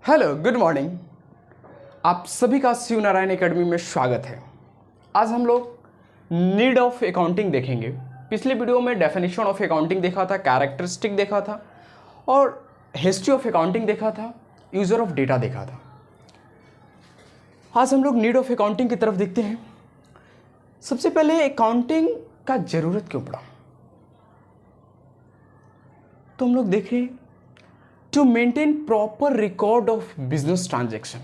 Hello good morning. आप सभी का शिव नारायण एकेडमी में स्वागत है। आज हम लोग नीड ऑफ अकाउंटिंग देखेंगे। पिछले वीडियो में डेफिनेशन ऑफ अकाउंटिंग देखा था, कैरेक्टरिस्टिक देखा था और हिस्ट्री ऑफ अकाउंटिंग देखा था, यूज़र ऑफ डेटा देखा था। आज हम लोग नीड ऑफ अकाउंटिंग की तरफ देखते हैं। सबसे पहले अकाउंटिंग का ज़रूरत क्यों पड़ा, तो हम लोग देखें to maintain proper record of business transaction.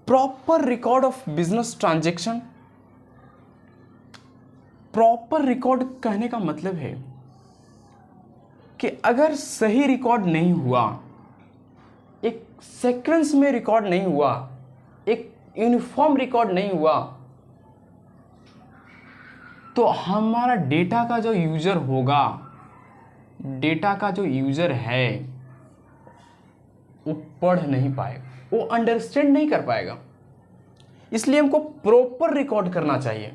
Proper record of business transaction. Proper record कहने का मतलब है कि अगर सही रिकॉर्ड नहीं हुआ, एक सीक्वेंस में रिकॉर्ड नहीं हुआ, एक यूनिफॉर्म रिकॉर्ड नहीं हुआ, तो हमारा डेटा का जो यूजर होगा, डेटा का जो यूजर है वो पढ़ नहीं पाएगा, वो अंडरस्टैंड नहीं कर पाएगा। इसलिए हमको प्रॉपर रिकॉर्ड करना चाहिए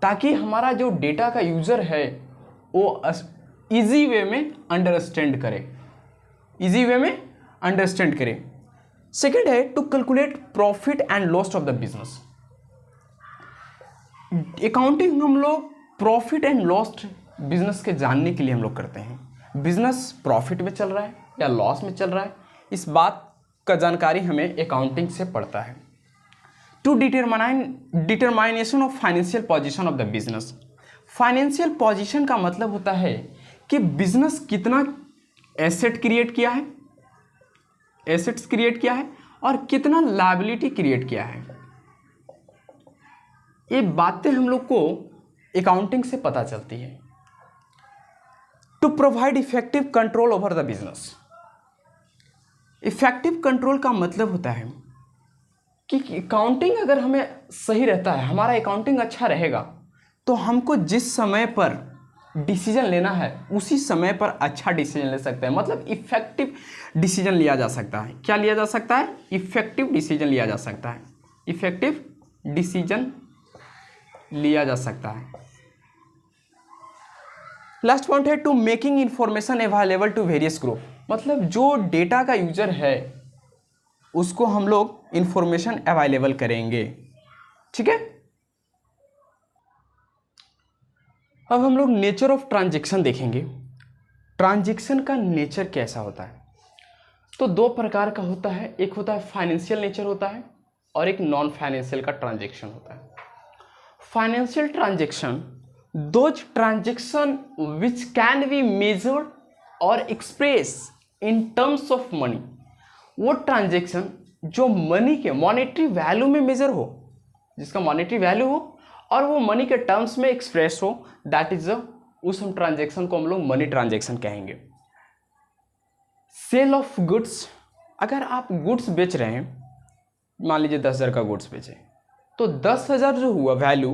ताकि हमारा जो डेटा का यूज़र है वो इजी वे में अंडरस्टैंड करे, इजी वे में अंडरस्टैंड करे। सेकेंड है to calculate profit and loss of the business. Accounting हम लोग प्रॉफिट एंड लॉस बिजनेस के जानने के लिए हम लोग करते हैं। बिजनेस प्रॉफिट में चल रहा है या लॉस में चल रहा है, इस बात का जानकारी हमें अकाउंटिंग से पड़ता है। To determination of financial position of the business. Financial position का मतलब होता है कि बिजनेस कितना एसेट क्रिएट किया है, एसेट्स क्रिएट किया है और कितना लायबिलिटी क्रिएट किया है। ये बातें हम लोग को अकाउंटिंग से पता चलती है। To provide effective control over the business. Effective control का मतलब होता है कि अकाउंटिंग अगर हमें सही रहता है, हमारा अकाउंटिंग अच्छा रहेगा, तो हमको जिस समय पर डिसीजन लेना है उसी समय पर अच्छा डिसीजन ले सकते हैं। मतलब इफेक्टिव डिसीजन लिया जा सकता है। क्या लिया जा सकता है? इफेक्टिव डिसीजन लिया जा सकता है। इफेक्टिव डिसीजन लिया जा सकता है। लास्ट पॉइंट है to making information available to various group. मतलब जो डेटा का यूजर है उसको हम लोग इंफॉर्मेशन अवेलेबल करेंगे। ठीक है, अब हम लोग नेचर ऑफ ट्रांजैक्शन देखेंगे। ट्रांजैक्शन का नेचर कैसा होता है? तो दो प्रकार का होता है। एक होता है फाइनेंशियल नेचर होता है और एक नॉन फाइनेंशियल का ट्रांजैक्शन होता है। Financial transaction those transaction which can be measured or expressed in terms of money। वो ट्रांजेक्शन जो मनी के मॉनेटरी वैल्यू में मेजर हो, जिसका मॉनेटरी वैल्यू हो और वो मनी के टर्म्स में एक्सप्रेस हो, दैट इज उस हम ट्रांजेक्शन को हम लोग मनी ट्रांजेक्शन कहेंगे। Sale of goods. अगर आप गुड्स बेच रहे हैं, मान लीजिए 10,000 का गुड्स बेचे, तो 10,000 जो हुआ वैल्यू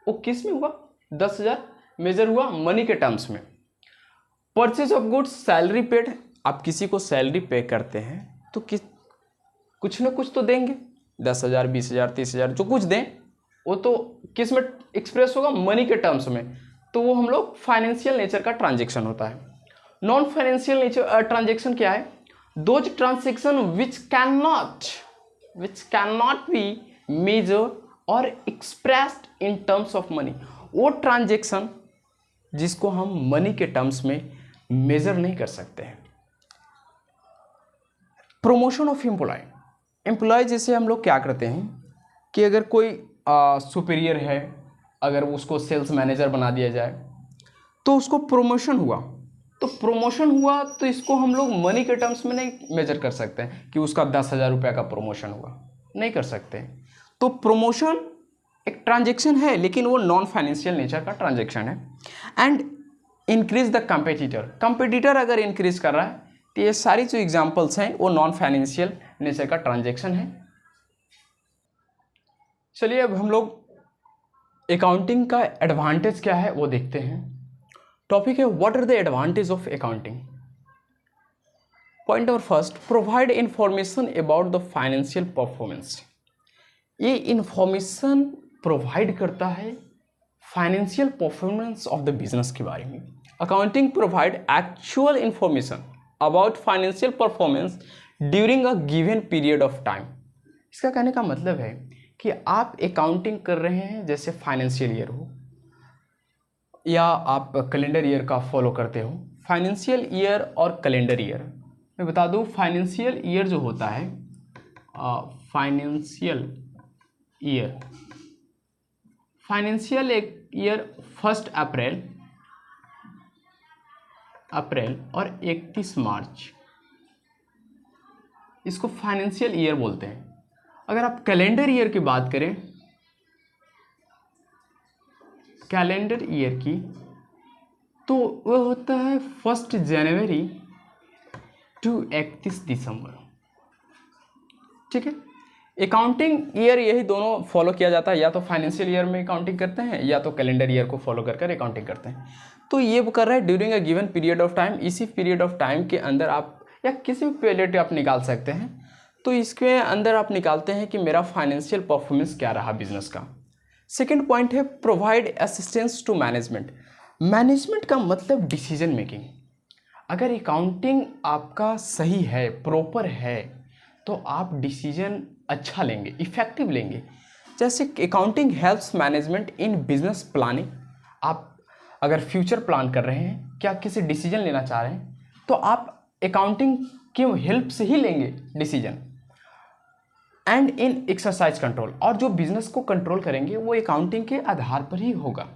वो किस में हुआ? 10,000 मेजर हुआ मनी के टर्म्स में। Purchase of goods, salary paid. आप किसी को सैलरी पे करते हैं तो कुछ ना कुछ तो देंगे, 10,000 20,000 30,000 जो कुछ दें वो तो किस में एक्सप्रेस होगा? मनी के टर्म्स में। तो वो हम लोग फाइनेंशियल नेचर का ट्रांजेक्शन होता है। नॉन फाइनेंशियल नेचर ट्रांजेक्शन क्या है? Those transaction which can not be measure और expressed in terms of money. वो ट्रांजेक्शन जिसको हम मनी के टर्म्स में मेजर नहीं कर सकते हैं। प्रमोशन ऑफ एम्प्लॉय जैसे हम लोग क्या करते हैं कि अगर कोई सुपीरियर है, अगर उसको सेल्स मैनेजर बना दिया जाए तो उसको प्रमोशन हुआ, तो इसको हम लोग मनी के टर्म्स में नहीं मेजर कर सकते हैं कि उसका 10,000 रुपये का प्रमोशन हुआ, नहीं कर सकते। तो प्रमोशन एक ट्रांजेक्शन है लेकिन वो नॉन फाइनेंशियल नेचर का ट्रांजेक्शन है। एंड इंक्रीज द कंपेटिटर अगर इंक्रीज कर रहा है तो ये सारी जो एग्जांपल्स हैं वो नॉन फाइनेंशियल नेचर का ट्रांजेक्शन है। चलिए अब हम लोग अकाउंटिंग का एडवांटेज क्या है वो देखते हैं। टॉपिक है what are the advantage of accounting. Point number first, provide information about the financial performance. ये इंफॉर्मेशन प्रोवाइड करता है financial performance of the business के बारे में। Accounting provide actual information about financial performance during a given period of time. इसका कहने का मतलब है कि आप अकाउंटिंग कर रहे हैं, जैसे फाइनेंशियल ईयर हो या आप कैलेंडर ईयर का फॉलो करते हो। फाइनेंशियल ईयर और कैलेंडर ईयर, मैं बता दूं, फाइनेंशियल ईयर जो होता है, फाइनेंशियल ईयर 1 अप्रैल और 31 मार्च, इसको फाइनेंशियल ईयर बोलते हैं। अगर आप कैलेंडर ईयर की बात करें, कैलेंडर ईयर की, तो वह होता है 1 जनवरी टू 31 दिसंबर। ठीक है, अकाउंटिंग ईयर यही दोनों फॉलो किया जाता है, या तो फाइनेंशियल ईयर में अकाउंटिंग करते हैं या तो कैलेंडर ईयर को फॉलो कर अकाउंटिंग करते हैं। तो ये वो कर रहा है during a given period of time, इसी पीरियड ऑफ टाइम के अंदर आप या किसी भी पीरियड आप निकाल सकते हैं। तो इसके अंदर आप निकालते हैं कि मेरा फाइनेंशियल परफॉर्मेंस क्या रहा बिजनेस का। सेकेंड पॉइंट है provide assistance to management. Management का मतलब डिसीजन मेकिंग। अगर अकाउंटिंग आपका सही है, प्रॉपर है, तो आप डिसीजन अच्छा लेंगे, इफेक्टिव लेंगे। जैसे accounting helps management in business planning. आप अगर फ्यूचर प्लान कर रहे हैं, क्या किसी डिसीजन लेना चाह रहे हैं, तो आप अकाउंटिंग की हेल्प से ही लेंगे decision. And in exercise control, और जो बिजनेस को कंट्रोल करेंगे वो अकाउंटिंग के आधार पर ही होगा।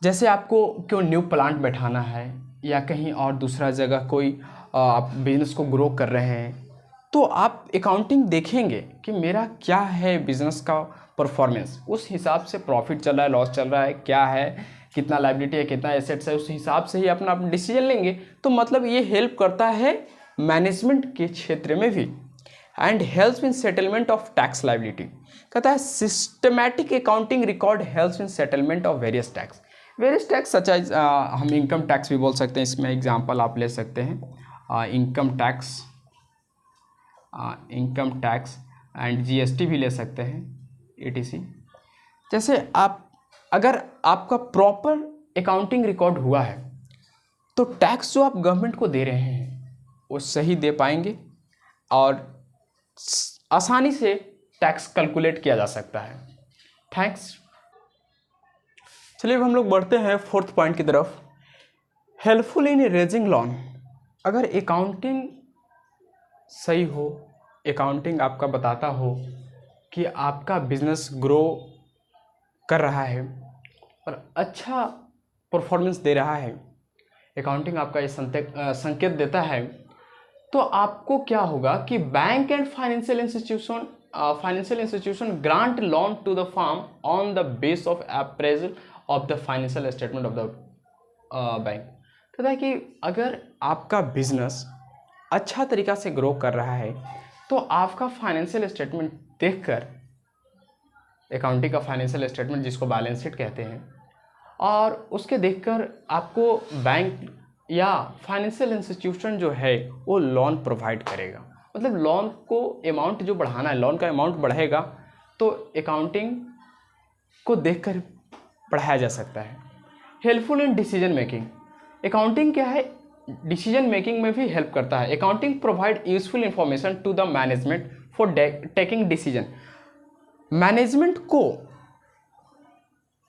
जैसे आपको क्यों न्यू प्लांट बैठाना है या कहीं और दूसरा जगह कोई आप बिजनेस को ग्रो कर रहे हैं, तो आप अकाउंटिंग देखेंगे कि मेरा क्या है बिजनेस का परफॉर्मेंस, उस हिसाब से प्रॉफिट चल रहा है, लॉस चल रहा है, क्या है, कितना लायबिलिटी है, कितना एसेट्स है, उस हिसाब से ही अपना डिसीजन लेंगे। तो मतलब ये हेल्प करता है मैनेजमेंट के क्षेत्र में भी। And helps in settlement of tax liability, कहता है systematic accounting record helps in settlement of various tax such as, हम इनकम टैक्स भी बोल सकते हैं, इसमें एग्जाम्पल आप ले सकते हैं, इनकम टैक्स एंड जीएसटी भी ले सकते हैं, ETC। जैसे आप अगर आपका प्रॉपर अकाउंटिंग रिकॉर्ड हुआ है, तो टैक्स जो आप गवर्नमेंट को दे रहे हैं वो सही दे पाएंगे और आसानी से टैक्स कैलकुलेट किया जा सकता है। थैंक्स। चलिए अब हम लोग बढ़ते हैं 4th पॉइंट की तरफ, हेल्पफुल इन रेजिंग लोन। अगर अकाउंटिंग सही हो, अकाउंटिंग आपका बताता हो कि आपका बिजनेस ग्रो कर रहा है और अच्छा परफॉर्मेंस दे रहा है, अकाउंटिंग आपका ये संकेत देता है, तो आपको क्या होगा कि bank and financial institution grant loan to the firm on the base of appraisal of the financial statement of the bank. कहता है कि अगर आपका बिजनेस अच्छा तरीका से ग्रो कर रहा है, तो आपका फाइनेंशियल स्टेटमेंट देखकर, अकाउंटिंग का फाइनेंशियल स्टेटमेंट जिसको बैलेंस शीट कहते हैं, और उसके देखकर आपको बैंक या फाइनेंशियल इंस्टीट्यूशन जो है वो लोन प्रोवाइड करेगा। मतलब लोन को अमाउंट जो बढ़ाना है, लोन का अमाउंट बढ़ेगा तो अकाउंटिंग को देखकर बढ़ाया जा सकता है। Helpful in decision making, accounting क्या है, डिसीजन मेकिंग में भी हेल्प करता है। Accounting provide useful information to the management for taking decision. Management को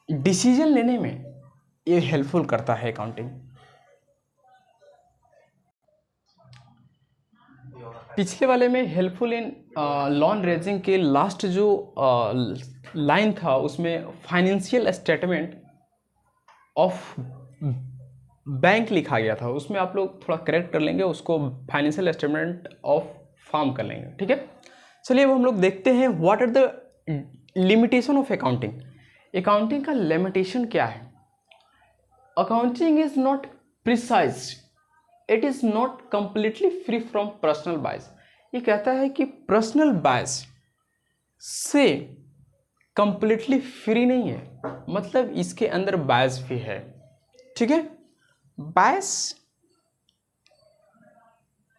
डिसीजन लेने में ये हेल्पफुल करता है अकाउंटिंग। पिछले वाले में हेल्पफुल इन लोन रेजिंग के लास्ट जो लाइन था उसमें फाइनेंशियल स्टेटमेंट ऑफ बैंक लिखा गया था, उसमें आप लोग थोड़ा करेक्ट कर लेंगे, उसको फाइनेंशियल स्टेटमेंट ऑफ फार्म कर लेंगे। ठीक है, चलिए अब हम लोग देखते हैं what are the limitation of accounting. Accounting का लिमिटेशन क्या है। Accounting is not precise, it is not completely free from personal bias. ये कहता है कि पर्सनल बायस से कंप्लीटली फ्री नहीं है, मतलब इसके अंदर बायस भी है। ठीक है, bias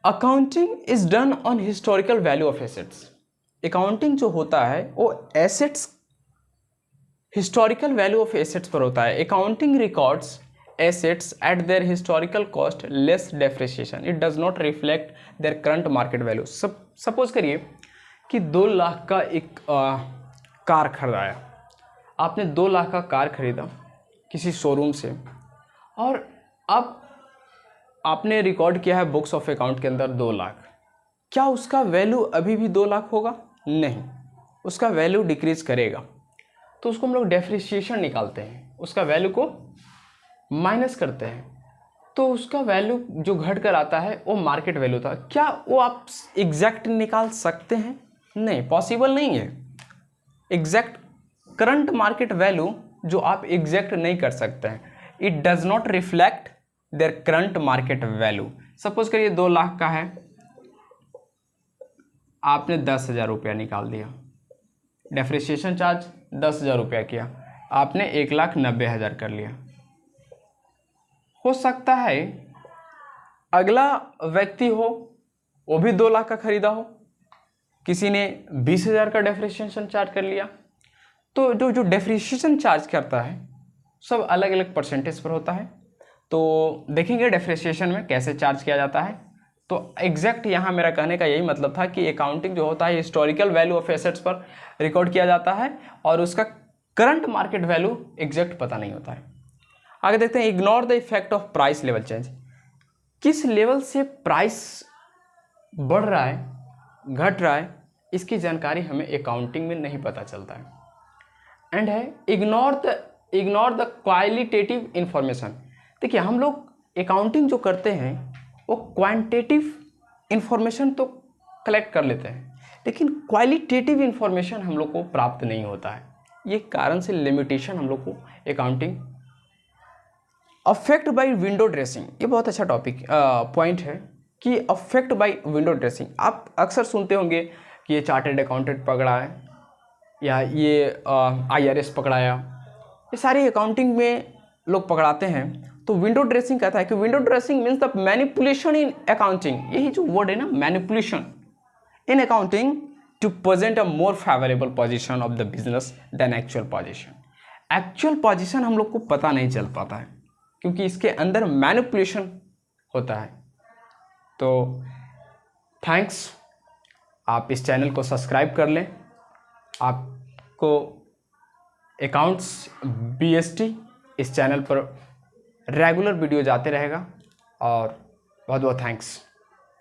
accounting is done on historical value of assets. Accounting जो होता है वो assets, historical value of assets पर होता है। Accounting records assets at their historical cost less depreciation. It does not reflect their current market value. Suppose करिए कि 2 लाख का एक कार खरीदाया आपने। 2 लाख का कार खरीदा किसी शोरूम से, और अब आपने रिकॉर्ड किया है बुक्स ऑफ अकाउंट के अंदर 2 लाख। क्या उसका वैल्यू अभी भी 2 लाख होगा? नहीं, उसका वैल्यू डिक्रीज करेगा। तो उसको हम लोग डेप्रिसिएशन निकालते हैं, उसका वैल्यू को माइनस करते हैं, तो उसका वैल्यू जो घट कर आता है वो मार्केट वैल्यू था। क्या वो आप एग्जैक्ट निकाल सकते हैं? नहीं, पॉसिबल नहीं है। एग्जैक्ट करंट मार्केट वैल्यू जो आप एग्जैक्ट नहीं कर सकते हैं, it does not reflect their current market value. Suppose करिए 2 लाख का है, आपने 10,000 रुपया निकाल दिया, डेप्रिसिएशन चार्ज 10,000 रुपया किया, आपने 1,90,000 कर लिया। हो सकता है अगला व्यक्ति हो वो भी 2 लाख का खरीदा हो, किसी ने 20,000 का डेप्रिसिएशन चार्ज कर लिया। तो जो डेप्रिसिएशन चार्ज करता है सब अलग अलग परसेंटेज पर होता है। तो देखेंगे डेप्रिसिएशन में कैसे चार्ज किया जाता है। तो एग्जैक्ट यहाँ मेरा कहने का यही मतलब था कि अकाउंटिंग जो होता है हिस्टोरिकल वैल्यू ऑफ एसेट्स पर रिकॉर्ड किया जाता है और उसका करंट मार्केट वैल्यू एग्जैक्ट पता नहीं होता है। आगे देखते हैं, ignore the effect of price level change. किस लेवल से प्राइस बढ़ रहा है, घट रहा है, इसकी जानकारी हमें अकाउंटिंग में नहीं पता चलता है। एंड है इग्नोर द क्वालिटेटिव इंफॉर्मेशन। देखिए हम लोग अकाउंटिंग जो करते हैं वो क्वांटिटेटिव इंफॉर्मेशन तो कलेक्ट कर लेते हैं, लेकिन क्वालिटेटिव इंफॉर्मेशन हम लोग को प्राप्त नहीं होता है। ये कारण से लिमिटेशन हम लोग को accounting. Affect by window dressing, ये बहुत अच्छा टॉपिक पॉइंट है कि अफेक्ट बाय विंडो ड्रेसिंग। आप अक्सर सुनते होंगे कि ये चार्टर्ड अकाउंटेंट पकड़ा है या ये IRS पकड़ाया, ये सारी अकाउंटिंग में लोग पकड़ाते हैं। तो विंडो ड्रेसिंग कहता है कि window dressing means the manipulation in accounting. यही जो वर्ड है ना, manipulation in accounting to present a more favourable position of the business than actual position. Actual position हम लोग को पता नहीं चल पाता है क्योंकि इसके अंदर मैनिपुलेशन होता है। तो थैंक्स, आप इस चैनल को सब्सक्राइब कर लें। आपको अकाउंट्स BST इस चैनल पर रेगुलर वीडियो जाते रहेगा। और बहुत बहुत थैंक्स।